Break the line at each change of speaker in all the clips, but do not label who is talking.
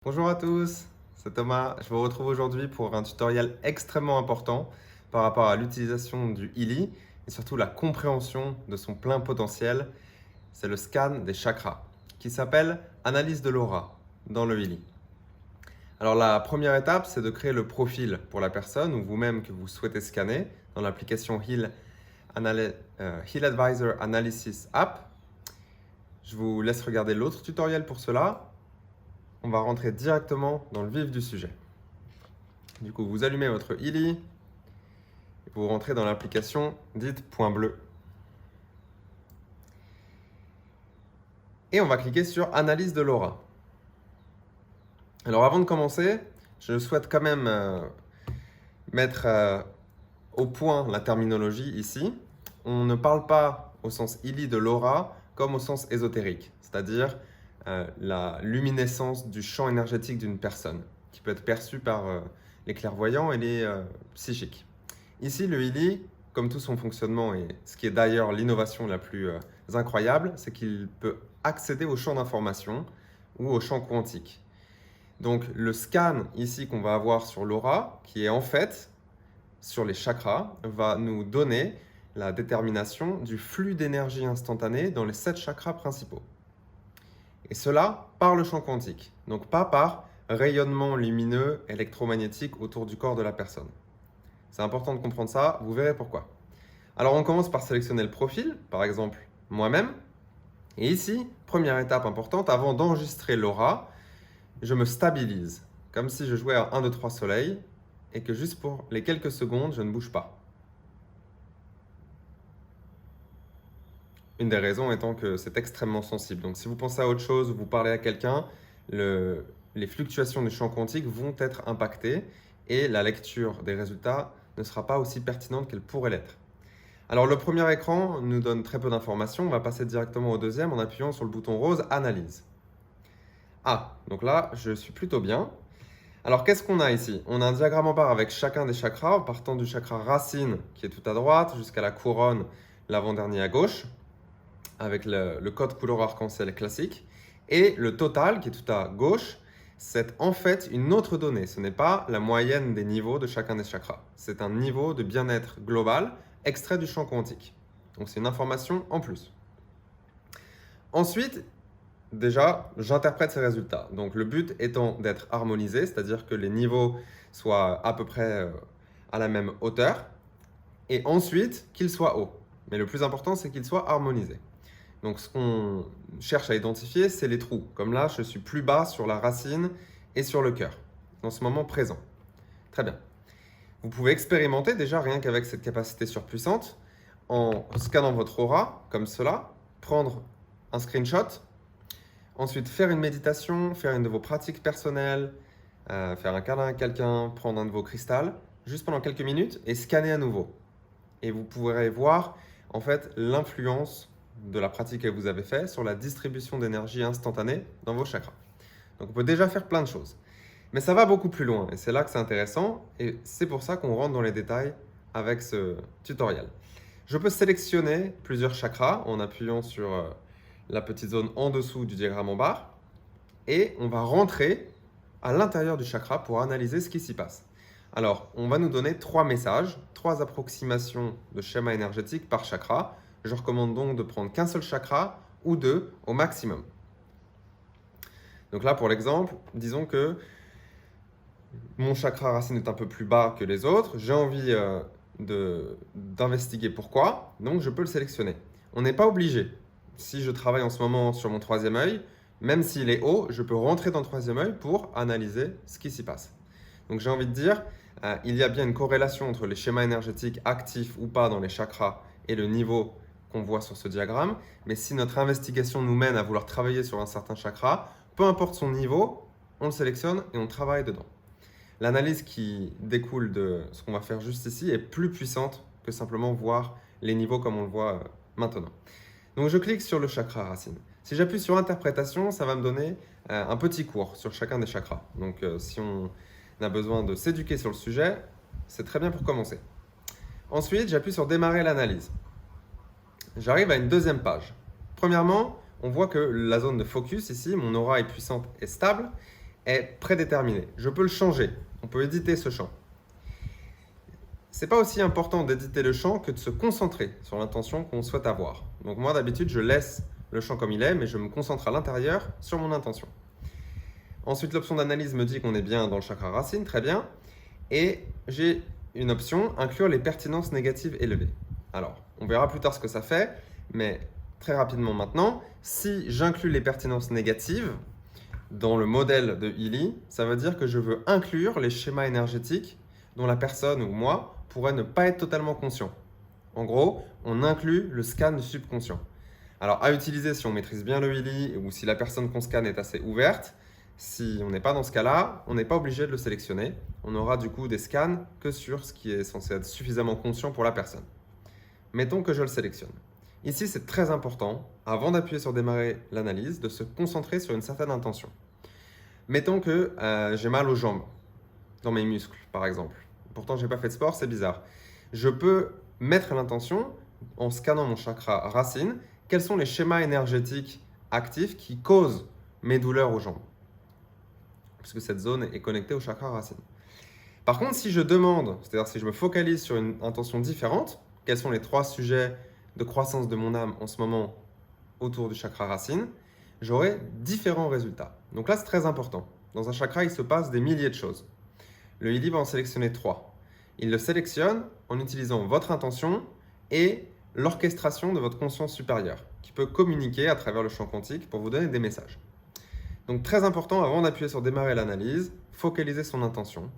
Bonjour à tous, c'est Thomas. Je vous retrouve aujourd'hui pour un tutoriel extrêmement important par rapport à l'utilisation du Healy et surtout la compréhension de son plein potentiel. C'est le scan des chakras qui s'appelle analyse de l'aura dans le Healy. Alors la première étape, c'est de créer le profil pour la personne ou vous-même que vous souhaitez scanner dans l'application Heal Advisor Analysis App. Je vous laisse regarder l'autre tutoriel pour cela. On va rentrer directement dans le vif du sujet. Du coup, vous allumez votre Healy et vous rentrez dans l'application dite Point Bleu. Et on va cliquer sur Analyse de l'aura. Alors avant de commencer, je souhaite quand même mettre au point la terminologie ici. On ne parle pas au sens Healy de l'aura comme au sens ésotérique, c'est-à-dire la luminescence du champ énergétique d'une personne, qui peut être perçue par les clairvoyants et les psychiques. Ici, le Healy, comme tout son fonctionnement, et ce qui est d'ailleurs l'innovation la plus incroyable, c'est qu'il peut accéder au champ d'information ou au champ quantique. Donc le scan ici qu'on va avoir sur l'aura, qui est en fait sur les chakras, va nous donner la détermination du flux d'énergie instantanée dans les 7 chakras principaux. Et cela par le champ quantique, donc pas par rayonnement lumineux électromagnétique autour du corps de la personne. C'est important de comprendre ça, vous verrez pourquoi. Alors on commence par sélectionner le profil, par exemple moi-même. Et ici, première étape importante, avant d'enregistrer l'aura, je me stabilise, comme si je jouais à 1, 2, 3 soleil, et que juste pour les quelques secondes, je ne bouge pas. Une des raisons étant que c'est extrêmement sensible. Donc si vous pensez à autre chose, vous parlez à quelqu'un, les fluctuations du champ quantique vont être impactées et la lecture des résultats ne sera pas aussi pertinente qu'elle pourrait l'être. Alors le premier écran nous donne très peu d'informations. On va passer directement au deuxième en appuyant sur le bouton rose Analyse. Ah, donc là, je suis plutôt bien. Alors qu'est-ce qu'on a ici? On a un diagramme en barre avec chacun des chakras, partant du chakra racine qui est tout à droite jusqu'à la couronne, l'avant-dernier à gauche, avec le code couleur arc-en-ciel classique. Et le total qui est tout à gauche, c'est en fait une autre donnée. Ce n'est pas la moyenne des niveaux de chacun des chakras. C'est un niveau de bien-être global extrait du champ quantique. Donc c'est une information en plus. Ensuite, déjà, j'interprète ces résultats. Donc le but étant d'être harmonisé, c'est-à-dire que les niveaux soient à peu près à la même hauteur. Et ensuite, qu'ils soient hauts. Mais le plus important, c'est qu'ils soient harmonisés. Donc ce qu'on cherche à identifier, c'est les trous. Comme là, je suis plus bas sur la racine et sur le cœur, dans ce moment présent. Très bien. Vous pouvez expérimenter déjà rien qu'avec cette capacité surpuissante, en scannant votre aura, comme cela, prendre un screenshot, ensuite faire une méditation, faire une de vos pratiques personnelles, faire un câlin à quelqu'un, prendre un de vos cristals, juste pendant quelques minutes, et scanner à nouveau. Et vous pourrez voir en fait l'influence de la pratique que vous avez faite sur la distribution d'énergie instantanée dans vos chakras. Donc on peut déjà faire plein de choses. Mais ça va beaucoup plus loin et c'est là que c'est intéressant et c'est pour ça qu'on rentre dans les détails avec ce tutoriel. Je peux sélectionner plusieurs chakras en appuyant sur la petite zone en dessous du diagramme en barre et on va rentrer à l'intérieur du chakra pour analyser ce qui s'y passe. Alors, on va nous donner 3 messages, 3 approximations de schéma énergétique par chakra. Je recommande donc de prendre qu'un seul chakra ou 2 au maximum. Donc là, pour l'exemple, disons que mon chakra racine est un peu plus bas que les autres. J'ai envie d'investiguer pourquoi, donc je peux le sélectionner. On n'est pas obligé. Si je travaille en ce moment sur mon troisième œil, même s'il est haut, je peux rentrer dans le troisième œil pour analyser ce qui s'y passe. Donc j'ai envie de dire, il y a bien une corrélation entre les schémas énergétiques actifs ou pas dans les chakras et le niveau qu'on voit sur ce diagramme. Mais si notre investigation nous mène à vouloir travailler sur un certain chakra, peu importe son niveau, on le sélectionne et on travaille dedans. L'analyse qui découle de ce qu'on va faire juste ici est plus puissante que simplement voir les niveaux comme on le voit maintenant. Donc je clique sur le chakra racine. Si j'appuie sur interprétation, ça va me donner un petit cours sur chacun des chakras. Donc si on a besoin de s'éduquer sur le sujet, c'est très bien pour commencer. Ensuite, j'appuie sur démarrer l'analyse. J'arrive à une deuxième page. Premièrement, on voit que la zone de focus ici, mon aura est puissante et stable. est prédéterminé. Je peux le changer. On peut éditer ce champ. C'est pas aussi important d'éditer le champ que de se concentrer sur l'intention qu'on souhaite avoir. Donc moi, d'habitude, je laisse le champ comme il est, mais je me concentre à l'intérieur sur mon intention. Ensuite, l'option d'analyse me dit qu'on est bien dans le chakra racine, très bien. Et j'ai une option, inclure les pertinences négatives élevées. Alors, on verra plus tard ce que ça fait, mais très rapidement maintenant, si j'inclus les pertinences négatives dans le modèle de Healy, ça veut dire que je veux inclure les schémas énergétiques dont la personne ou moi pourrait ne pas être totalement conscient. En gros, on inclut le scan du subconscient. Alors, à utiliser si on maîtrise bien le Healy ou si la personne qu'on scanne est assez ouverte. Si on n'est pas dans ce cas-là, on n'est pas obligé de le sélectionner. On aura du coup des scans que sur ce qui est censé être suffisamment conscient pour la personne. Mettons que je le sélectionne. Ici, c'est très important, avant d'appuyer sur démarrer l'analyse, de se concentrer sur une certaine intention. Mettons que j'ai mal aux jambes, dans mes muscles par exemple. Pourtant, je n'ai pas fait de sport, c'est bizarre. Je peux mettre l'intention, en scannant mon chakra racine, quels sont les schémas énergétiques actifs qui causent mes douleurs aux jambes. Puisque cette zone est connectée au chakra racine. Par contre, si je demande, c'est-à-dire si je me focalise sur une intention différente, quels sont les 3 sujets de croissance de mon âme en ce moment autour du chakra racine, j'aurai différents résultats. Donc là, c'est très important. Dans un chakra, il se passe des milliers de choses. Le Healy va en sélectionner 3. Il le sélectionne en utilisant votre intention et l'orchestration de votre conscience supérieure, qui peut communiquer à travers le champ quantique pour vous donner des messages. Donc très important, avant d'appuyer sur démarrer l'analyse, focaliser son intention.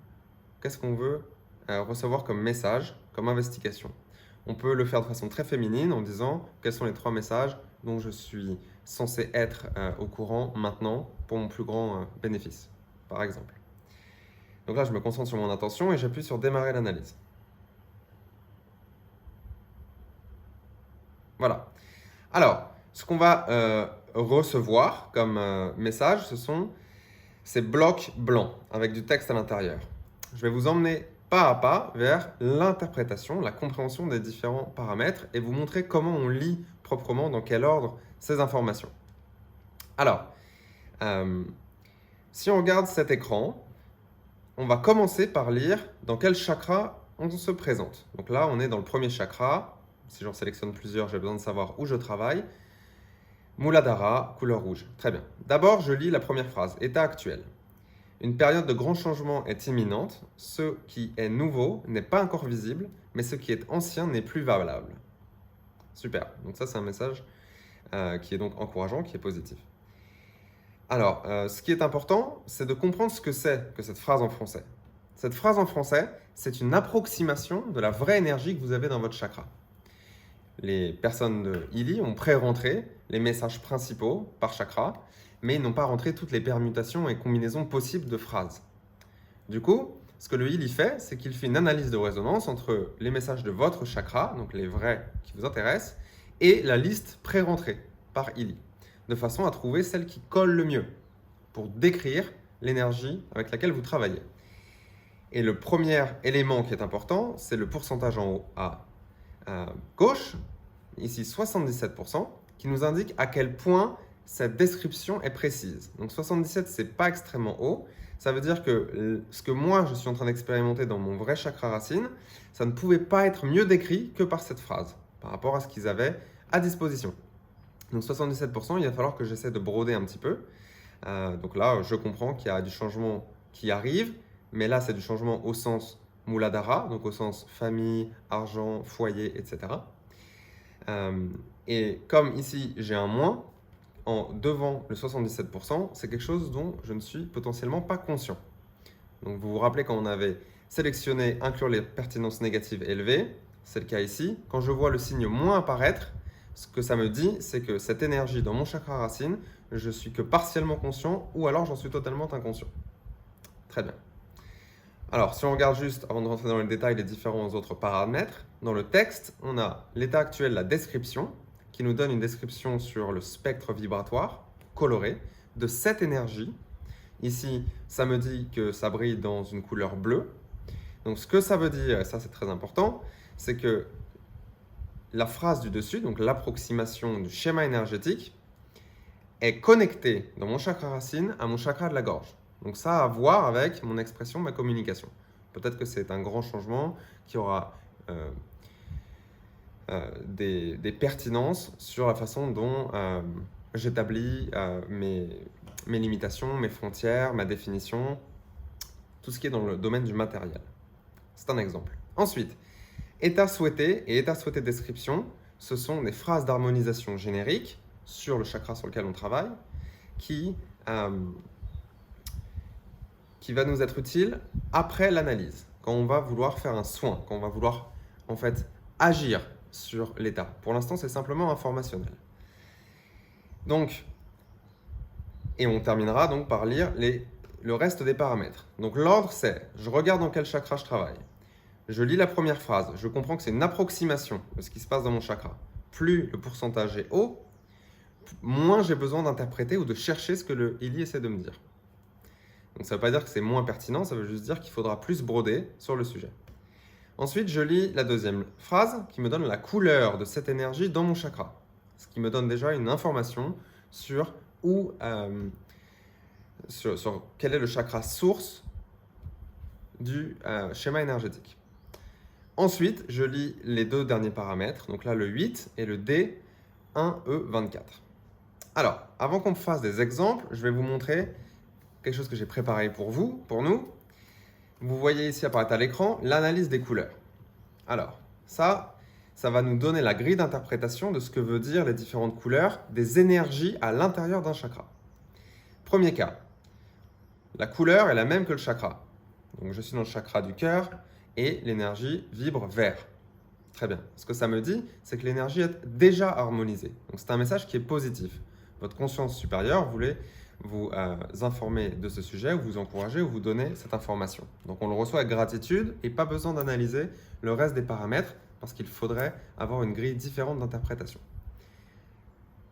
Qu'est-ce qu'on veut recevoir comme message, comme investigation? On peut le faire de façon très féminine en disant quels sont les 3 messages dont je suis censé être au courant maintenant pour mon plus grand bénéfice, par exemple. Donc là, je me concentre sur mon intention et j'appuie sur démarrer l'analyse. Voilà. Alors, ce qu'on va recevoir comme message, ce sont ces blocs blancs avec du texte à l'intérieur. Je vais vous emmener pas à pas vers l'interprétation, la compréhension des différents paramètres et vous montrer comment on lit proprement, dans quel ordre, ces informations. Alors, si on regarde cet écran, on va commencer par lire dans quel chakra on se présente. Donc là, on est dans le premier chakra. Si j'en sélectionne plusieurs, j'ai besoin de savoir où je travaille. Muladhara, couleur rouge. Très bien. D'abord, je lis la première phrase. État actuel. Une période de grand changement est imminente. Ce qui est nouveau n'est pas encore visible, mais ce qui est ancien n'est plus valable. Super. Donc ça, c'est un message qui est donc encourageant, qui est positif. Alors, ce qui est important, c'est de comprendre ce que c'est que cette phrase en français. Cette phrase en français, c'est une approximation de la vraie énergie que vous avez dans votre chakra. Les personnes de Healy ont pré-rentré les messages principaux par chakra, mais ils n'ont pas rentré toutes les permutations et combinaisons possibles de phrases. Du coup, ce que le Healy fait, c'est qu'il fait une analyse de résonance entre les messages de votre chakra, donc les vrais qui vous intéressent, et la liste pré-rentrée par Healy, de façon à trouver celle qui colle le mieux pour décrire l'énergie avec laquelle vous travaillez. Et le premier élément qui est important, c'est le pourcentage en haut à gauche, ici 77%, qui nous indique à quel point cette description est précise. Donc 77, ce n'est pas extrêmement haut. Ça veut dire que ce que moi, je suis en train d'expérimenter dans mon vrai chakra racine, ça ne pouvait pas être mieux décrit que par cette phrase, par rapport à ce qu'ils avaient à disposition. Donc 77%, il va falloir que j'essaie de broder un petit peu. Donc là, je comprends qu'il y a du changement qui arrive, mais là, c'est du changement au sens Muladhara, donc au sens famille, argent, foyer, etc. Et comme ici, j'ai un moins, devant le 77%, c'est quelque chose dont je ne suis potentiellement pas conscient. Donc vous vous rappelez quand on avait sélectionné inclure les pertinences négatives élevées, c'est le cas ici. Quand je vois le signe moins apparaître, ce que ça me dit, c'est que cette énergie dans mon chakra racine, je suis que partiellement conscient ou alors j'en suis totalement inconscient. Très bien. Alors, si on regarde juste, avant de rentrer dans le détail, les différents autres paramètres, dans le texte, on a l'état actuel, la description, qui nous donne une description sur le spectre vibratoire coloré de cette énergie. Ici, ça me dit que ça brille dans une couleur bleue. Donc, ce que ça veut dire, et ça c'est très important, c'est que la phrase du dessus, donc l'approximation du schéma énergétique, est connectée dans mon chakra racine à mon chakra de la gorge. Donc ça a à voir avec mon expression, ma communication. Peut-être que c'est un grand changement qui aura des pertinences sur la façon dont j'établis mes limitations, mes frontières, ma définition, tout ce qui est dans le domaine du matériel. C'est un exemple. Ensuite, état souhaité et état souhaité description, ce sont des phrases d'harmonisation génériques sur le chakra sur lequel on travaille qui va nous être utile après l'analyse, quand on va vouloir faire un soin, quand on va vouloir en fait agir sur l'état. Pour l'instant, c'est simplement informationnel. Donc, et on terminera donc par lire le reste des paramètres. Donc l'ordre, c'est, je regarde dans quel chakra je travaille. Je lis la première phrase, je comprends que c'est une approximation de ce qui se passe dans mon chakra. Plus le pourcentage est haut, moins j'ai besoin d'interpréter ou de chercher ce que le Ili essaie de me dire. Donc ça ne veut pas dire que c'est moins pertinent, ça veut juste dire qu'il faudra plus broder sur le sujet. Ensuite, je lis la deuxième phrase qui me donne la couleur de cette énergie dans mon chakra. Ce qui me donne déjà une information sur sur quel est le chakra source du schéma énergétique. Ensuite, je lis les deux derniers paramètres, donc là le 8 et le D1E24. Alors, avant qu'on fasse des exemples, je vais vous montrer quelque chose que j'ai préparé pour vous, pour nous. Vous voyez ici apparaître à l'écran l'analyse des couleurs. Alors, ça va nous donner la grille d'interprétation de ce que veut dire les différentes couleurs des énergies à l'intérieur d'un chakra. Premier cas, la couleur est la même que le chakra. Donc, je suis dans le chakra du cœur et l'énergie vibre vert. Très bien. Ce que ça me dit, c'est que l'énergie est déjà harmonisée. Donc, c'est un message qui est positif. Votre conscience supérieure voulait vous informer de ce sujet, ou vous encourager, ou vous donner cette information. Donc on le reçoit avec gratitude et pas besoin d'analyser le reste des paramètres parce qu'il faudrait avoir une grille différente d'interprétation.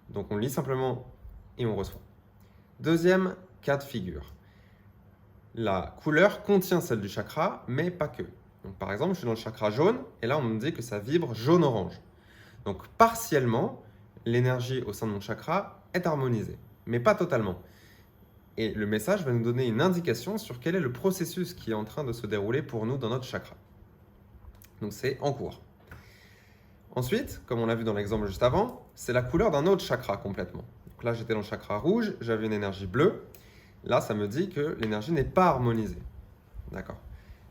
Donc on lit simplement et on reçoit. Deuxième cas de figure. La couleur contient celle du chakra, mais pas que. Donc par exemple, je suis dans le chakra jaune et là on me dit que ça vibre jaune-orange. Donc partiellement, l'énergie au sein de mon chakra est harmonisée, mais pas totalement. Et le message va nous donner une indication sur quel est le processus qui est en train de se dérouler pour nous dans notre chakra. Donc c'est en cours. Ensuite, comme on l'a vu dans l'exemple juste avant, c'est la couleur d'un autre chakra complètement. Donc là, j'étais dans le chakra rouge, j'avais une énergie bleue. Là, ça me dit que l'énergie n'est pas harmonisée. D'accord.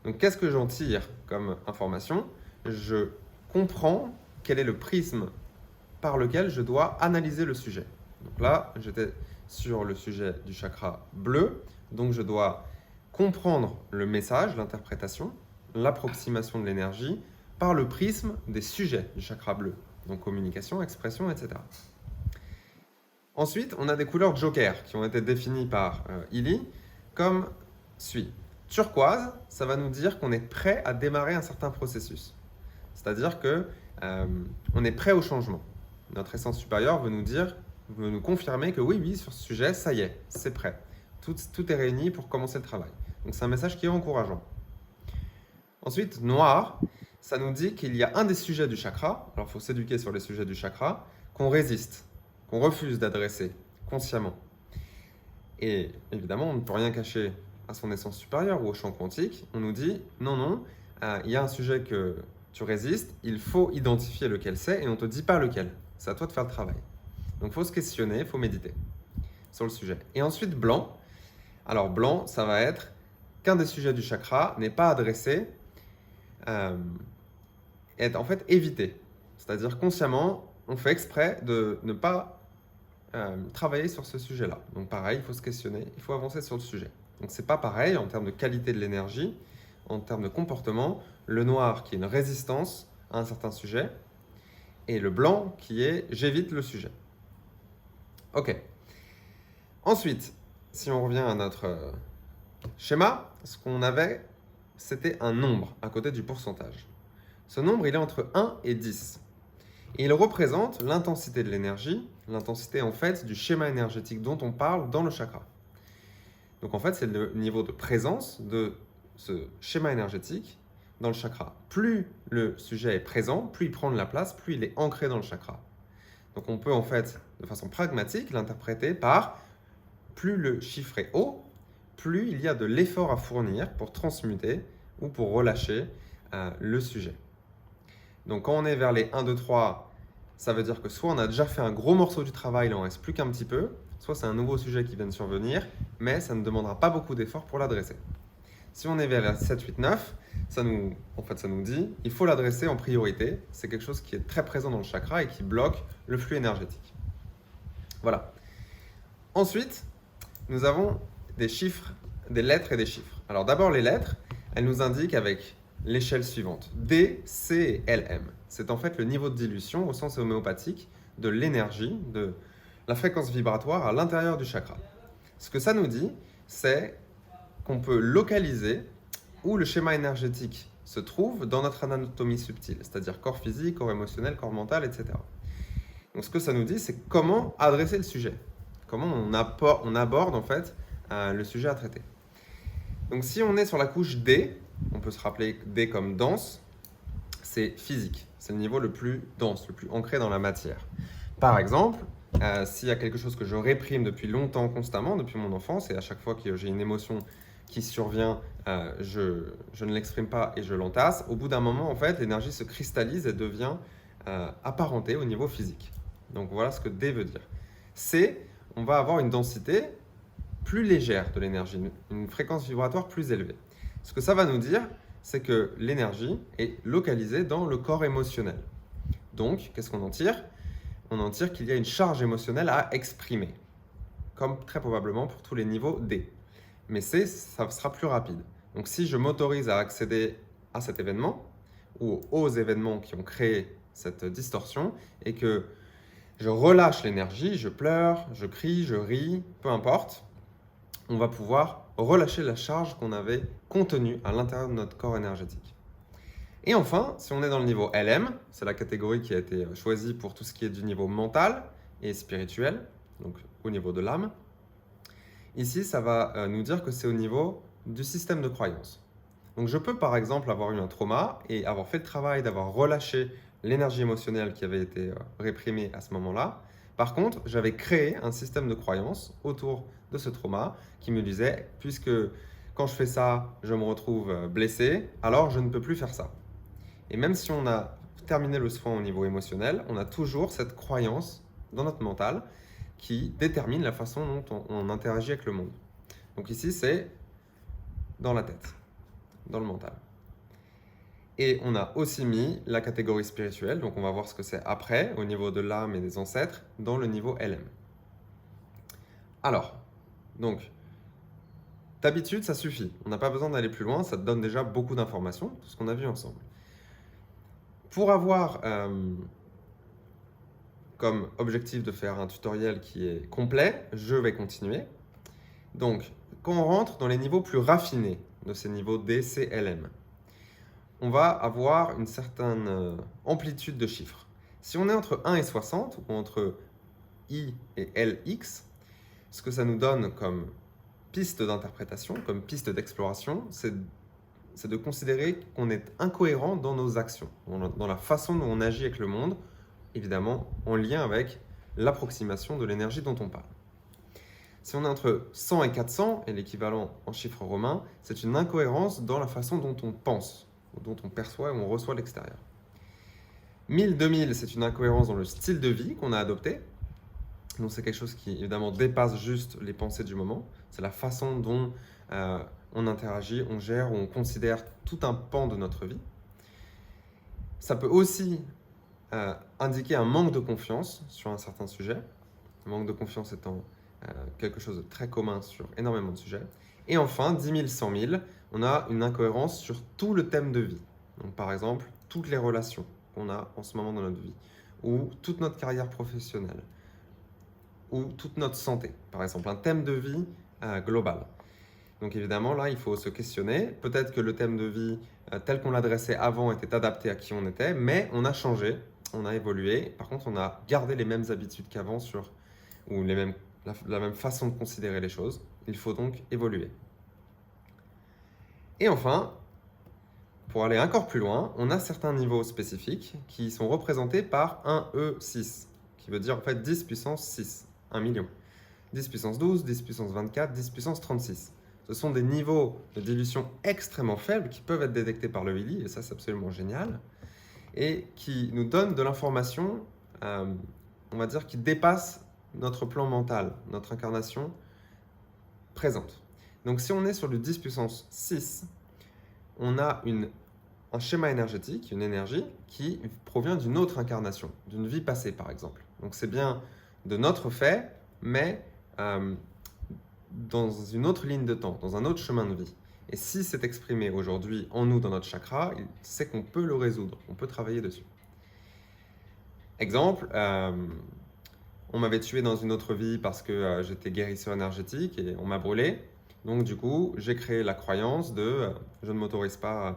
Donc qu'est-ce que j'en tire comme information? Je comprends quel est le prisme par lequel je dois analyser le sujet. Donc là, j'étais sur le sujet du chakra bleu, donc je dois comprendre le message, l'interprétation, l'approximation de l'énergie par le prisme des sujets du chakra bleu, donc communication, expression, etc. Ensuite, on a des couleurs joker qui ont été définies par Ili comme suit. Turquoise, ça va nous dire qu'on est prêt à démarrer un certain processus. C'est-à-dire que on est prêt au changement. Notre essence supérieure veut nous confirmer que oui, sur ce sujet, ça y est, c'est prêt. Tout est réuni pour commencer le travail. Donc c'est un message qui est encourageant. Ensuite, noir, ça nous dit qu'il y a un des sujets du chakra, alors il faut s'éduquer sur les sujets du chakra, qu'on résiste, qu'on refuse d'adresser consciemment. Et évidemment, on ne peut rien cacher à son essence supérieure ou au champ quantique. On nous dit, non, il y a un sujet que tu résistes, il faut identifier lequel c'est et on ne te dit pas lequel. C'est à toi de faire le travail. Donc il faut se questionner, il faut méditer sur le sujet. Et ensuite, blanc. Alors blanc, ça va être qu'un des sujets du chakra n'est pas adressé, est en fait évité. C'est-à-dire consciemment, on fait exprès de ne pas travailler sur ce sujet-là. Donc pareil, il faut se questionner, il faut avancer sur le sujet. Donc c'est pas pareil en termes de qualité de l'énergie, en termes de comportement. Le noir qui est une résistance à un certain sujet et le blanc qui est j'évite le sujet. Ok. Ensuite, si on revient à notre schéma, ce qu'on avait, c'était un nombre à côté du pourcentage. Ce nombre, il est entre 1 et 10. Et il représente l'intensité de l'énergie, l'intensité en fait du schéma énergétique dont on parle dans le chakra. Donc en fait, c'est le niveau de présence de ce schéma énergétique dans le chakra. Plus le sujet est présent, plus il prend de la place, plus il est ancré dans le chakra. Donc on peut en fait, de façon pragmatique, l'interpréter par plus le chiffre est haut, plus il y a de l'effort à fournir pour transmuter ou pour relâcher le sujet. Donc quand on est vers les 1, 2, 3, ça veut dire que soit on a déjà fait un gros morceau du travail, il en reste plus qu'un petit peu, soit c'est un nouveau sujet qui vient de survenir, mais ça ne demandera pas beaucoup d'efforts pour l'adresser. Si on est vers 7, 8, 9, ça nous dit il faut l'adresser en priorité. C'est quelque chose qui est très présent dans le chakra et qui bloque le flux énergétique. Voilà. Ensuite, nous avons des chiffres, des lettres et des chiffres. Alors d'abord les lettres, elles nous indiquent avec l'échelle suivante. D, C et LM. C'est en fait le niveau de dilution au sens homéopathique de l'énergie, de la fréquence vibratoire à l'intérieur du chakra. Ce que ça nous dit, c'est qu'on peut localiser où le schéma énergétique se trouve dans notre anatomie subtile, c'est-à-dire corps physique, corps émotionnel, corps mental, etc. Donc ce que ça nous dit, c'est comment adresser le sujet, comment on aborde en fait le sujet à traiter. Donc si on est sur la couche D, on peut se rappeler D comme dense, c'est physique, c'est le niveau le plus dense, le plus ancré dans la matière. Par exemple, s'il y a quelque chose que je réprime depuis longtemps, constamment, depuis mon enfance, et à chaque fois que j'ai une émotion qui survient, je ne l'exprime pas et je l'entasse, au bout d'un moment, en fait, l'énergie se cristallise et devient apparentée au niveau physique. Donc voilà ce que D veut dire. C, on va avoir une densité plus légère de l'énergie, une fréquence vibratoire plus élevée. Ce que ça va nous dire, c'est que l'énergie est localisée dans le corps émotionnel. Donc, qu'est-ce qu'on en tire ? On en tire qu'il y a une charge émotionnelle à exprimer, comme très probablement pour tous les niveaux D. Mais C, ça sera plus rapide. Donc si je m'autorise à accéder à cet événement, ou aux événements qui ont créé cette distorsion, et que je relâche l'énergie, je pleure, je crie, je ris, peu importe, on va pouvoir relâcher la charge qu'on avait contenue à l'intérieur de notre corps énergétique. Et enfin, si on est dans le niveau LM, c'est la catégorie qui a été choisie pour tout ce qui est du niveau mental et spirituel, donc au niveau de l'âme. Ici, ça va nous dire que c'est au niveau du système de croyance. Donc je peux par exemple avoir eu un trauma et avoir fait le travail d'avoir relâché l'énergie émotionnelle qui avait été réprimée à ce moment-là. Par contre, j'avais créé un système de croyance autour de ce trauma qui me disait, puisque quand je fais ça, je me retrouve blessé, alors je ne peux plus faire ça. Et même si on a terminé le soin au niveau émotionnel, on a toujours cette croyance dans notre mental qui détermine la façon dont on interagit avec le monde. Donc ici, c'est dans la tête, dans le mental. Et on a aussi mis la catégorie spirituelle, donc on va voir ce que c'est après, au niveau de l'âme et des ancêtres, dans le niveau LM. Alors, donc, d'habitude, ça suffit. On n'a pas besoin d'aller plus loin, ça te donne déjà beaucoup d'informations, tout ce qu'on a vu ensemble. Pour avoir comme objectif de faire un tutoriel qui est complet, je vais continuer. Donc, quand on rentre dans les niveaux plus raffinés de ces niveaux D, C, LM, on va avoir une certaine amplitude de chiffres. Si on est entre 1 et 60, ou entre I et LX, ce que ça nous donne comme piste d'interprétation, comme piste d'exploration, c'est de considérer qu'on est incohérent dans nos actions, dans la façon dont on agit avec le monde, évidemment en lien avec l'approximation de l'énergie dont on parle. Si on est entre 100 et 400, et l'équivalent en chiffres romains, c'est une incohérence dans la façon dont on pense, dont on perçoit et on reçoit l'extérieur. 1000, 2000, c'est une incohérence dans le style de vie qu'on a adopté. Donc c'est quelque chose qui évidemment dépasse juste les pensées du moment. C'est la façon dont on interagit, on gère, on considère tout un pan de notre vie. Ça peut aussi indiquer un manque de confiance sur un certain sujet. Le manque de confiance étant quelque chose de très commun sur énormément de sujets. Et enfin, 10 000, 100 000, on a une incohérence sur tout le thème de vie. Donc, par exemple, toutes les relations qu'on a en ce moment dans notre vie, ou toute notre carrière professionnelle, ou toute notre santé, par exemple, un thème de vie global. Donc évidemment, là, il faut se questionner. Peut-être que le thème de vie tel qu'on l'adressait avant était adapté à qui on était, mais on a changé, on a évolué. Par contre, on a gardé les mêmes habitudes qu'avant ou la même façon de considérer les choses. Il faut donc évoluer. Et enfin, pour aller encore plus loin, on a certains niveaux spécifiques qui sont représentés par un E6, qui veut dire en fait 10 puissance 6, 1 million. 10 puissance 12, 10 puissance 24, 10 puissance 36. Ce sont des niveaux de dilution extrêmement faibles qui peuvent être détectés par le Willy, et ça c'est absolument génial, et qui nous donnent de l'information, on va dire, qui dépasse notre plan mental, notre incarnation présente. Donc si on est sur le 10 puissance 6, on a un schéma énergétique, une énergie qui provient d'une autre incarnation, d'une vie passée par exemple. Donc c'est bien de notre fait, mais dans une autre ligne de temps, dans un autre chemin de vie. Et si c'est exprimé aujourd'hui en nous, dans notre chakra, c'est qu'on peut le résoudre, on peut travailler dessus. Exemple, on m'avait tué dans une autre vie parce que j'étais guérisseur énergétique et on m'a brûlé. Donc du coup, j'ai créé la croyance de je ne m'autorise pas à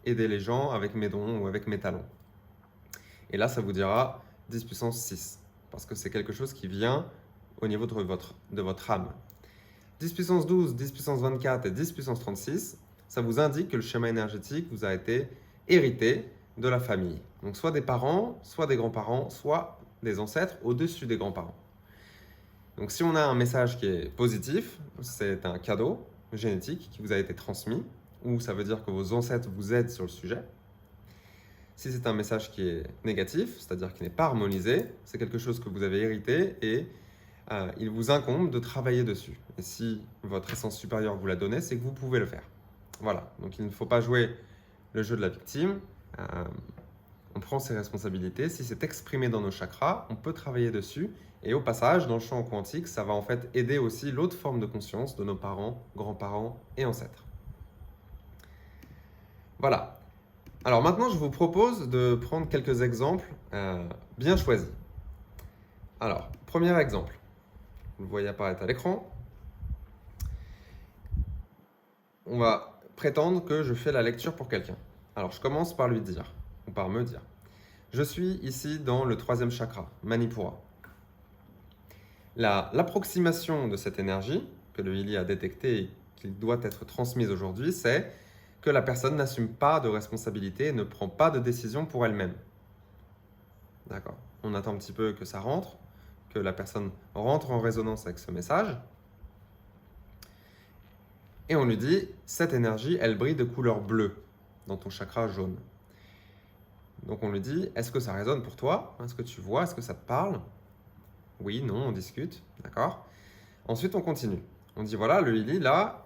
aider les gens avec mes dons ou avec mes talents. Et là, ça vous dira 10 puissance 6, parce que c'est quelque chose qui vient au niveau de votre âme. 10 puissance 12, 10 puissance 24 et 10 puissance 36, ça vous indique que le schéma énergétique vous a été hérité de la famille. Donc soit des parents, soit des grands-parents, soit des ancêtres au-dessus des grands-parents. Donc si on a un message qui est positif, c'est un cadeau génétique qui vous a été transmis, ou ça veut dire que vos ancêtres vous aident sur le sujet. Si c'est un message qui est négatif, c'est-à-dire qui n'est pas harmonisé, c'est quelque chose que vous avez hérité et il vous incombe de travailler dessus. Et si votre essence supérieure vous l'a donné, c'est que vous pouvez le faire. Voilà, donc il ne faut pas jouer le jeu de la victime. On prend ses responsabilités. Si c'est exprimé dans nos chakras, on peut travailler dessus. Et au passage, dans le champ quantique, ça va en fait aider aussi l'autre forme de conscience de nos parents, grands-parents et ancêtres. Voilà. Alors maintenant, je vous propose de prendre quelques exemples bien choisis. Alors, premier exemple. Vous le voyez apparaître à l'écran. On va prétendre que je fais la lecture pour quelqu'un. Alors, je commence par lui dire, ou par me dire. Je suis ici dans le 3e chakra, Manipura. L'approximation de cette énergie que le Willy a détectée et qui doit être transmise aujourd'hui, c'est que la personne n'assume pas de responsabilité et ne prend pas de décision pour elle-même. D'accord. On attend un petit peu que ça rentre, que la personne rentre en résonance avec ce message. Et on lui dit, cette énergie, elle brille de couleur bleue dans ton chakra jaune. Donc on lui dit, est-ce que ça résonne pour toi? Est-ce que tu vois? Est-ce que ça te parle? Oui, non, on discute, d'accord? Ensuite, on continue. On dit, voilà, le Willy, là,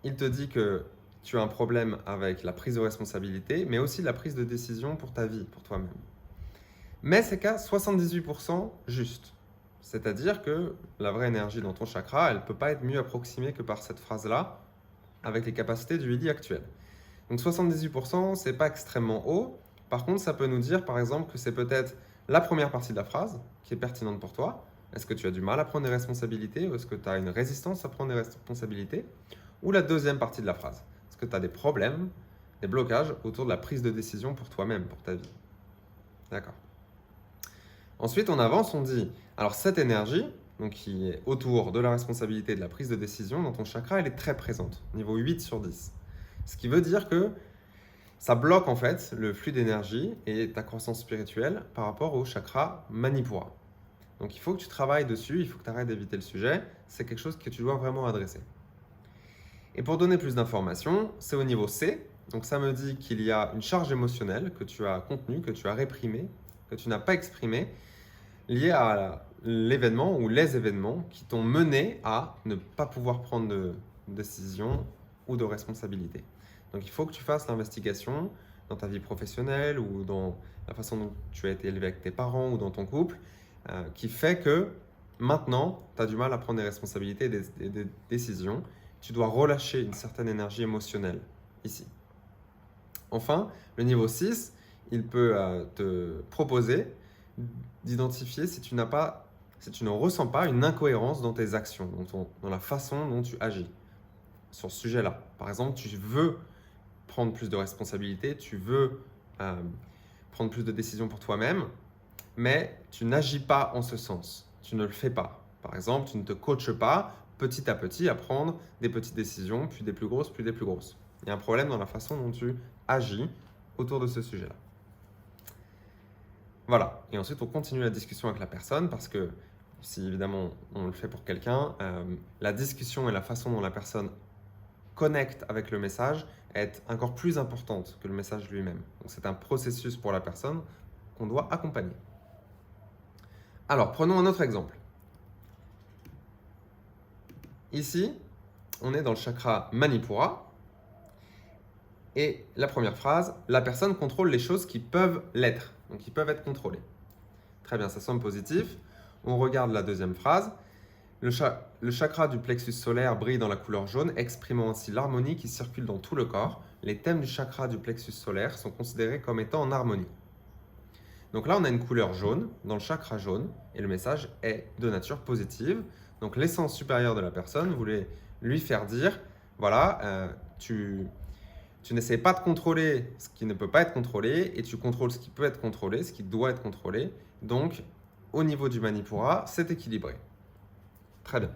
il te dit que tu as un problème avec la prise de responsabilité, mais aussi la prise de décision pour ta vie, pour toi-même. Mais c'est qu'à 78% juste. C'est-à-dire que la vraie énergie dans ton chakra, elle ne peut pas être mieux approximée que par cette phrase-là, avec les capacités du Willy actuel. Donc 78%, c'est pas extrêmement haut. Par contre, ça peut nous dire, par exemple, que c'est peut-être la première partie de la phrase qui est pertinente pour toi. Est-ce que tu as du mal à prendre des responsabilités ou est-ce que tu as une résistance à prendre des responsabilités? Ou la deuxième partie de la phrase. Est-ce que tu as des problèmes, des blocages autour de la prise de décision pour toi-même, pour ta vie? D'accord. Ensuite, on avance, on dit, alors cette énergie, donc qui est autour de la responsabilité et de la prise de décision, dans ton chakra, elle est très présente, niveau 8 sur 10. Ce qui veut dire que ça bloque en fait le flux d'énergie et ta croissance spirituelle par rapport au chakra Manipura. Donc il faut que tu travailles dessus, il faut que tu arrêtes d'éviter le sujet, c'est quelque chose que tu dois vraiment adresser. Et pour donner plus d'informations, c'est au niveau C, donc ça me dit qu'il y a une charge émotionnelle que tu as contenue, que tu as réprimée, que tu n'as pas exprimée, liée à l'événement ou les événements qui t'ont mené à ne pas pouvoir prendre de décision ou de responsabilité. Donc il faut que tu fasses l'investigation dans ta vie professionnelle ou dans la façon dont tu as été élevé avec tes parents ou dans ton couple, qui fait que maintenant, tu as du mal à prendre des responsabilités et des décisions. Tu dois relâcher une certaine énergie émotionnelle ici. Enfin, le niveau 6, il peut te proposer d'identifier si tu ne ressens pas une incohérence dans tes actions, dans la façon dont tu agis sur ce sujet-là. Par exemple, tu veux prendre plus de responsabilités, tu veux prendre plus de décisions pour toi-même, mais tu n'agis pas en ce sens. Tu ne le fais pas. Par exemple, tu ne te coaches pas petit à petit à prendre des petites décisions, puis des plus grosses, puis des plus grosses. Il y a un problème dans la façon dont tu agis autour de ce sujet-là. Voilà. Et ensuite, on continue la discussion avec la personne parce que si évidemment on le fait pour quelqu'un, la discussion et la façon dont la personne connecte avec le message est encore plus importante que le message lui-même. Donc c'est un processus pour la personne qu'on doit accompagner. Alors, prenons un autre exemple. Ici, on est dans le chakra Manipura. Et la première phrase, la personne contrôle les choses qui peuvent l'être, donc qui peuvent être contrôlées. Très bien, ça semble positif. On regarde la deuxième phrase. Le chakra du plexus solaire brille dans la couleur jaune, exprimant ainsi l'harmonie qui circule dans tout le corps. Les thèmes du chakra du plexus solaire sont considérés comme étant en harmonie. Donc là, on a une couleur jaune dans le chakra jaune et le message est de nature positive. Donc l'essence supérieure de la personne voulait lui faire dire, voilà, tu n'essaies pas de contrôler ce qui ne peut pas être contrôlé et tu contrôles ce qui peut être contrôlé, ce qui doit être contrôlé. Donc, au niveau du Manipura, c'est équilibré. Très bien.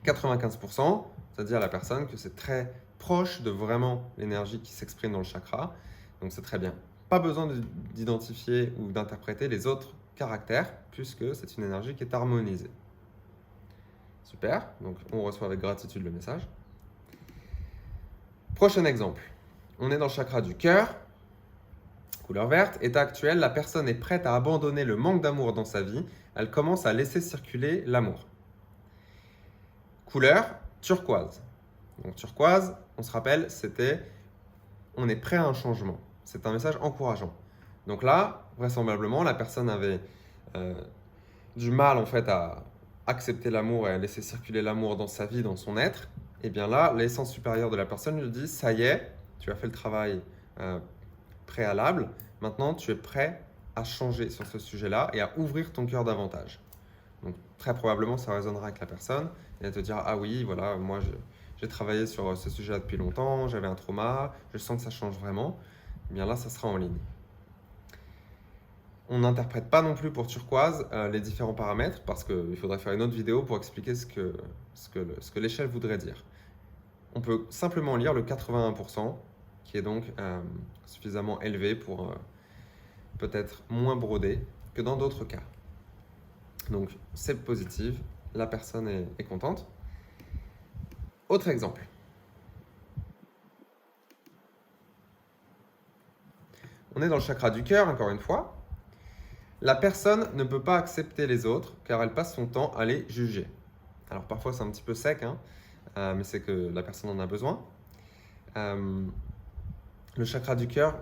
95%, c'est-à-dire la personne que c'est très proche de vraiment l'énergie qui s'exprime dans le chakra. Donc, c'est très bien. Pas besoin d'identifier ou d'interpréter les autres caractères puisque c'est une énergie qui est harmonisée. Super. Donc, on reçoit avec gratitude le message. Prochain exemple. On est dans le chakra du cœur. Couleur verte. État actuel, la personne est prête à abandonner le manque d'amour dans sa vie. Elle commence à laisser circuler l'amour. Couleur turquoise. Donc turquoise, on se rappelle, c'était on est prêt à un changement. C'est un message encourageant. Donc là, vraisemblablement, la personne avait du mal en fait à accepter l'amour et à laisser circuler l'amour dans sa vie, dans son être. Et bien là, l'essence supérieure de la personne lui dit, ça y est, tu as fait le travail préalable, maintenant tu es prêt à changer sur ce sujet-là et à ouvrir ton cœur davantage. Donc très probablement, ça résonnera avec la personne et elle te dira, ah oui, voilà, moi j'ai travaillé sur ce sujet-là depuis longtemps, j'avais un trauma, je sens que ça change vraiment. Et bien là, ça sera en ligne. On n'interprète pas non plus pour turquoise les différents paramètres parce qu'il faudrait faire une autre vidéo pour expliquer ce que l'échelle voudrait dire. On peut simplement lire le 81% qui est donc suffisamment élevé pour peut-être moins brodé que dans d'autres cas. Donc c'est positif, la personne est contente. Autre exemple. On est dans le chakra du cœur, encore une fois. La personne ne peut pas accepter les autres car elle passe son temps à les juger. Alors parfois c'est un petit peu sec, mais c'est que la personne en a besoin. Le chakra du cœur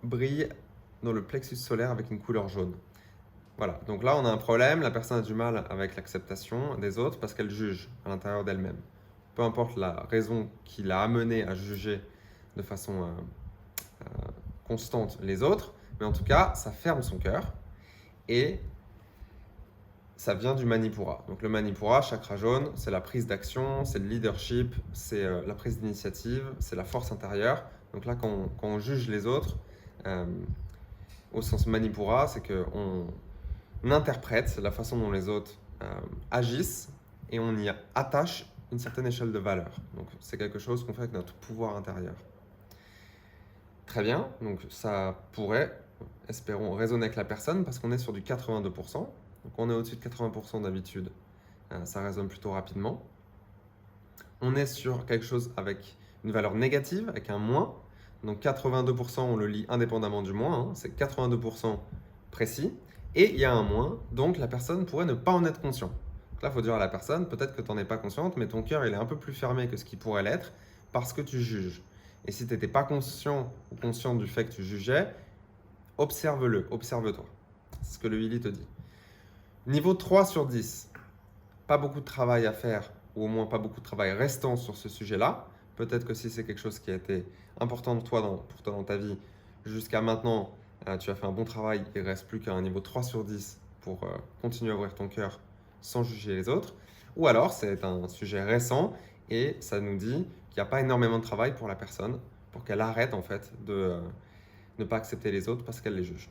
brille dans le plexus solaire avec une couleur jaune. Voilà, donc là on a un problème, la personne a du mal avec l'acceptation des autres parce qu'elle juge à l'intérieur d'elle-même. Peu importe la raison qui l'a amenée à juger de façon constante les autres, mais en tout cas, ça ferme son cœur et ça vient du Manipura. Donc le Manipura, chakra jaune, c'est la prise d'action, c'est le leadership, c'est la prise d'initiative, c'est la force intérieure. Donc là, quand on juge les autres, au sens Manipura, c'est qu'on interprète la façon dont les autres agissent et on y attache une certaine échelle de valeur. Donc c'est quelque chose qu'on fait avec notre pouvoir intérieur. Très bien, donc ça pourrait, espérons, résonner avec la personne parce qu'on est sur du 82%. Donc on est au-dessus de 80% d'habitude, ça résonne plutôt rapidement. On est sur quelque chose avec une valeur négative, avec un moins. Donc 82%, on le lit indépendamment du moins, c'est 82% précis. Et il y a un moins, donc la personne pourrait ne pas en être conscient. Donc là, il faut dire à la personne, peut-être que tu n'en es pas consciente, mais ton cœur il est un peu plus fermé que ce qui pourrait l'être parce que tu juges. Et si tu n'étais pas conscient ou consciente du fait que tu jugeais, observe-le, observe-toi. C'est ce que le Willy te dit. Niveau 3 sur 10, pas beaucoup de travail à faire, ou au moins pas beaucoup de travail restant sur ce sujet-là. Peut-être que si c'est quelque chose qui a été important pour toi dans ta vie, jusqu'à maintenant, tu as fait un bon travail, il ne reste plus qu'un niveau 3 sur 10 pour continuer à ouvrir ton cœur sans juger les autres. Ou alors, c'est un sujet récent et ça nous dit qu'il n'y a pas énormément de travail pour la personne pour qu'elle arrête en fait de ne pas accepter les autres parce qu'elle les juge.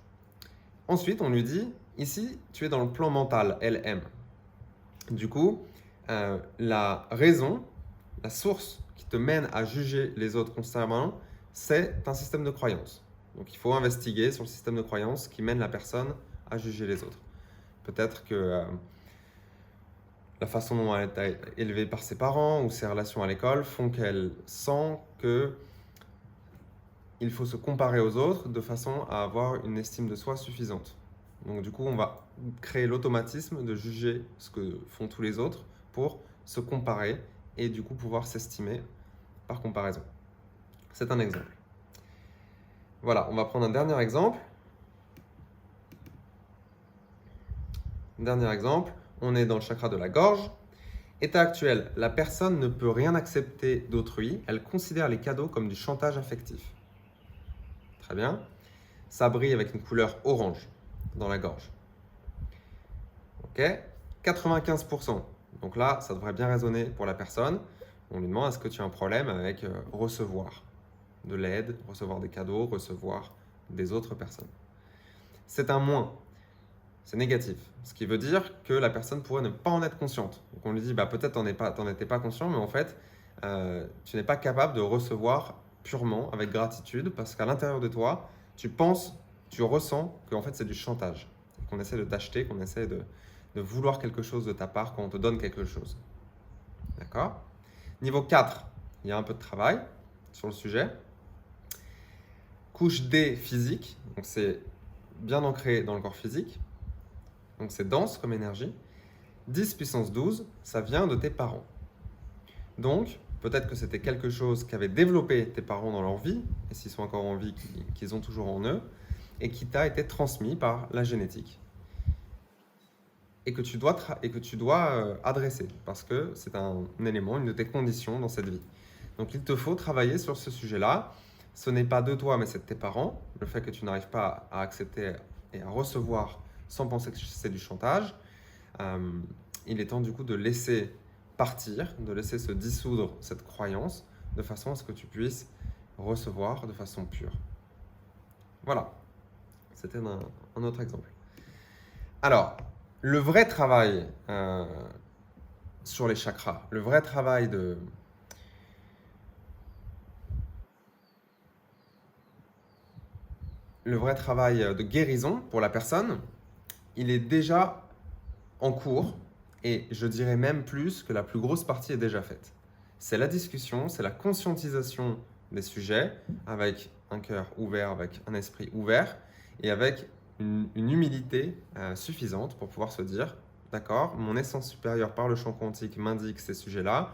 Ensuite, on lui dit, ici, tu es dans le plan mental, LM. Du coup, la raison, la source qui te mène à juger les autres constamment, c'est un système de croyance. Donc, il faut investiguer sur le système de croyance qui mène la personne à juger les autres. Peut-être que la façon dont elle a été élevée par ses parents ou ses relations à l'école font qu'elle sent que il faut se comparer aux autres de façon à avoir une estime de soi suffisante. Donc du coup, on va créer l'automatisme de juger ce que font tous les autres pour se comparer et du coup pouvoir s'estimer par comparaison. C'est un exemple. Voilà, on va prendre un dernier exemple. Dernier exemple, on est dans le chakra de la gorge. État actuel, la personne ne peut rien accepter d'autrui, elle considère les cadeaux comme du chantage affectif. Très bien. Ça brille avec une couleur orange dans la gorge. Ok, 95%. Donc là, ça devrait bien résonner pour la personne. On lui demande, est-ce que tu as un problème avec recevoir de l'aide, recevoir des cadeaux, recevoir des autres personnes? C'est un moins. C'est négatif. Ce qui veut dire que la personne pourrait ne pas en être consciente. Donc on lui dit, bah, peut-être t'en étais pas conscient, mais en fait, tu n'es pas capable de recevoir purement avec gratitude parce qu'à l'intérieur de toi, tu penses, tu ressens qu'en fait c'est du chantage. Qu'on essaie de t'acheter, qu'on essaie de vouloir quelque chose de ta part quand on te donne quelque chose. D'accord? Niveau 4, il y a un peu de travail sur le sujet. Couche D physique, donc c'est bien ancré dans le corps physique. Donc c'est dense comme énergie. 10 puissance 12, ça vient de tes parents. Donc, peut-être que c'était quelque chose qu'avaient développé tes parents dans leur vie, et s'ils sont encore en vie, qu'ils ont toujours en eux, et qui t'a été transmis par la génétique. Et que tu dois adresser, parce que c'est un élément, une de tes conditions dans cette vie. Donc il te faut travailler sur ce sujet-là. Ce n'est pas de toi, mais c'est de tes parents. Le fait que tu n'arrives pas à accepter et à recevoir sans penser que c'est du chantage, il est temps du coup de laisser partir, de laisser se dissoudre cette croyance de façon à ce que tu puisses recevoir de façon pure. Voilà, c'était un autre exemple. Alors, le vrai travail sur les chakras, le vrai travail de guérison pour la personne, il est déjà en cours et je dirais même plus que la plus grosse partie est déjà faite. C'est la discussion, c'est la conscientisation des sujets avec un cœur ouvert, avec un esprit ouvert et avec une humilité suffisante pour pouvoir se dire d'accord, mon essence supérieure par le champ quantique m'indique ces sujets-là,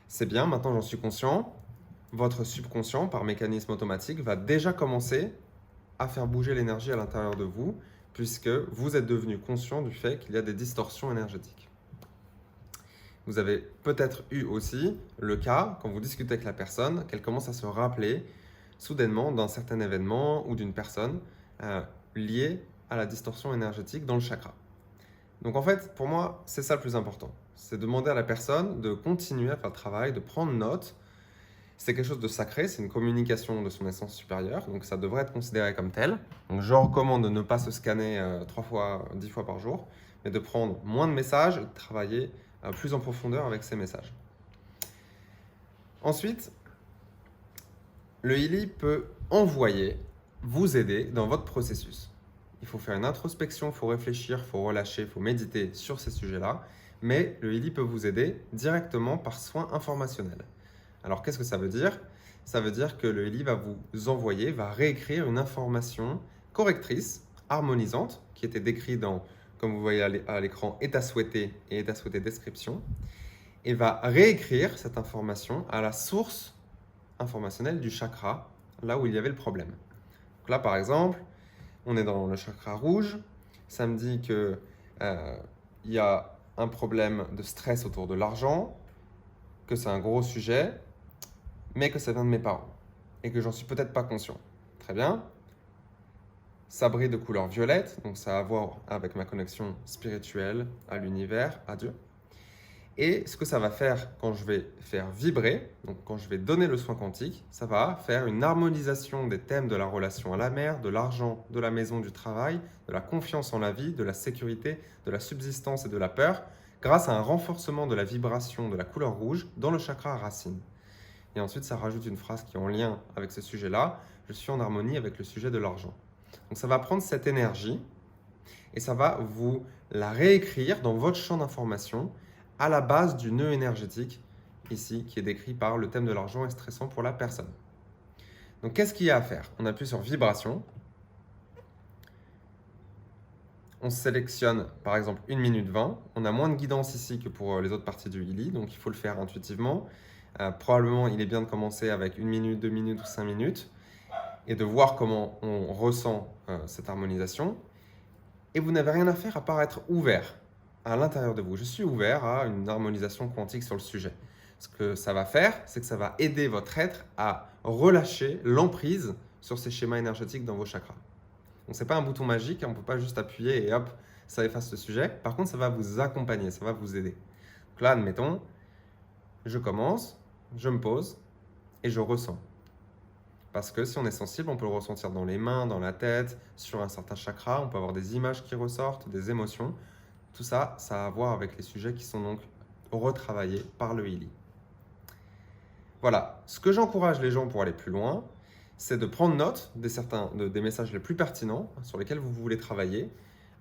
c'est bien, maintenant j'en suis conscient. Votre subconscient, par mécanisme automatique, va déjà commencer à faire bouger l'énergie à l'intérieur de vous, puisque vous êtes devenu conscient du fait qu'il y a des distorsions énergétiques. Vous avez peut-être eu aussi le cas, quand vous discutez avec la personne, qu'elle commence à se rappeler soudainement d'un certain événement ou d'une personne liée à la distorsion énergétique dans le chakra. Donc en fait, pour moi, c'est ça le plus important. C'est demander à la personne de continuer à faire le travail, de prendre note. C'est quelque chose de sacré, c'est une communication de son essence supérieure, donc ça devrait être considéré comme tel. Donc je recommande de ne pas se scanner 10 fois par jour, mais de prendre moins de messages et de travailler plus en profondeur avec ces messages. Ensuite, le Healy peut vous aider dans votre processus. Il faut faire une introspection, il faut réfléchir, il faut relâcher, il faut méditer sur ces sujets-là, mais le Healy peut vous aider directement par soin informationnel. Alors, qu'est-ce que ça veut dire? Ça veut dire que le Healy va vous envoyer, va réécrire une information correctrice, harmonisante, qui était décrite dans, comme vous voyez à l'écran, état souhaité et état souhaité description, et va réécrire cette information à la source informationnelle du chakra, là où il y avait le problème. Donc là, par exemple, on est dans le chakra rouge, ça me dit qu'il y a un problème de stress autour de l'argent, que c'est un gros sujet, mais que ça vient de mes parents et que j'en suis peut-être pas conscient. Très bien. Ça brille de couleur violette, donc ça a à voir avec ma connexion spirituelle à l'univers, à Dieu. Et ce que ça va faire quand je vais faire vibrer, donc quand je vais donner le soin quantique, ça va faire une harmonisation des thèmes de la relation à la mère, de l'argent, de la maison, du travail, de la confiance en la vie, de la sécurité, de la subsistance et de la peur, grâce à un renforcement de la vibration de la couleur rouge dans le chakra racine. Et ensuite, ça rajoute une phrase qui est en lien avec ce sujet-là. Je suis en harmonie avec le sujet de l'argent. Donc ça va prendre cette énergie et ça va vous la réécrire dans votre champ d'information à la base du nœud énergétique, ici, qui est décrit par le thème de l'argent est stressant pour la personne. Donc, qu'est-ce qu'il y a à faire? On appuie sur vibration. On sélectionne par exemple 1 minute 20. On a moins de guidance ici que pour les autres parties du Healy, donc il faut le faire intuitivement. Probablement, il est bien de commencer avec 1 minute, 2 minutes ou 5 minutes et de voir comment on ressent cette harmonisation. Et vous n'avez rien à faire à part être ouvert à l'intérieur de vous. Je suis ouvert à une harmonisation quantique sur le sujet. Ce que ça va faire, c'est que ça va aider votre être à relâcher l'emprise sur ces schémas énergétiques dans vos chakras. Donc, ce n'est pas un bouton magique, on ne peut pas juste appuyer et hop, ça efface le sujet. Par contre, ça va vous accompagner, ça va vous aider. Donc là, admettons, je commence, je me pose et je ressens. Parce que si on est sensible, on peut le ressentir dans les mains, dans la tête, sur un certain chakra. On peut avoir des images qui ressortent, des émotions. Tout ça, ça a à voir avec les sujets qui sont donc retravaillés par le Healy. Voilà, ce que j'encourage les gens pour aller plus loin, c'est de prendre note des messages les plus pertinents sur lesquels vous voulez travailler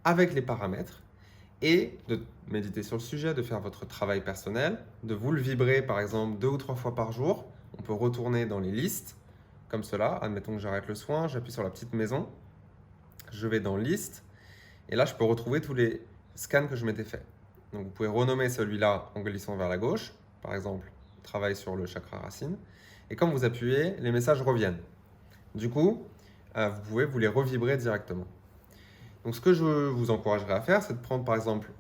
avec les paramètres et de méditer sur le sujet, de faire votre travail personnel, de vous le vibrer par exemple 2 ou 3 fois par jour. On peut retourner dans les listes comme cela. Admettons que j'arrête le soin, j'appuie sur la petite maison, je vais dans liste et là je peux retrouver tous les scans que je m'étais fait. Donc vous pouvez renommer celui-là en glissant vers la gauche, par exemple travail sur le chakra racine, et quand vous appuyez, les messages reviennent. Du coup, vous pouvez vous les revibrer directement. Donc, ce que je vous encouragerais à faire, c'est de prendre par exemple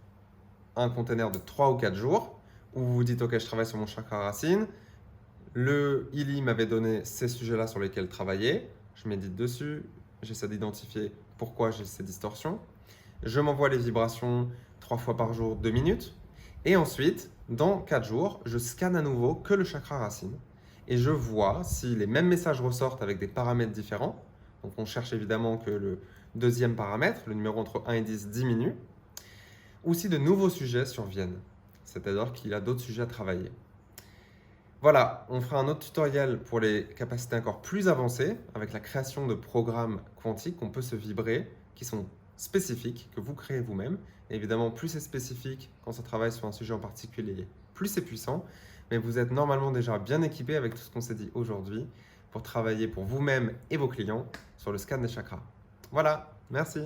un container de 3 ou 4 jours où vous vous dites ok, je travaille sur mon chakra racine. Le Healy m'avait donné ces sujets-là sur lesquels travailler. Je médite dessus, j'essaie d'identifier pourquoi j'ai ces distorsions. Je m'envoie les vibrations 3 fois par jour, 2 minutes. Et ensuite, dans 4 jours, je scanne à nouveau que le chakra racine et je vois si les mêmes messages ressortent avec des paramètres différents. Donc on cherche évidemment que le deuxième paramètre, le numéro entre 1 et 10, diminue, ou si de nouveaux sujets surviennent, c'est-à-dire qu'il y a d'autres sujets à travailler. Voilà, on fera un autre tutoriel pour les capacités encore plus avancées, avec la création de programmes quantiques qu'on peut se vibrer, qui sont spécifiques, que vous créez vous-même. Et évidemment, plus c'est spécifique quand ça travaille sur un sujet en particulier, plus c'est puissant. Mais vous êtes normalement déjà bien équipé avec tout ce qu'on s'est dit aujourd'hui pour travailler pour vous-même et vos clients sur le scan des chakras. Voilà, merci.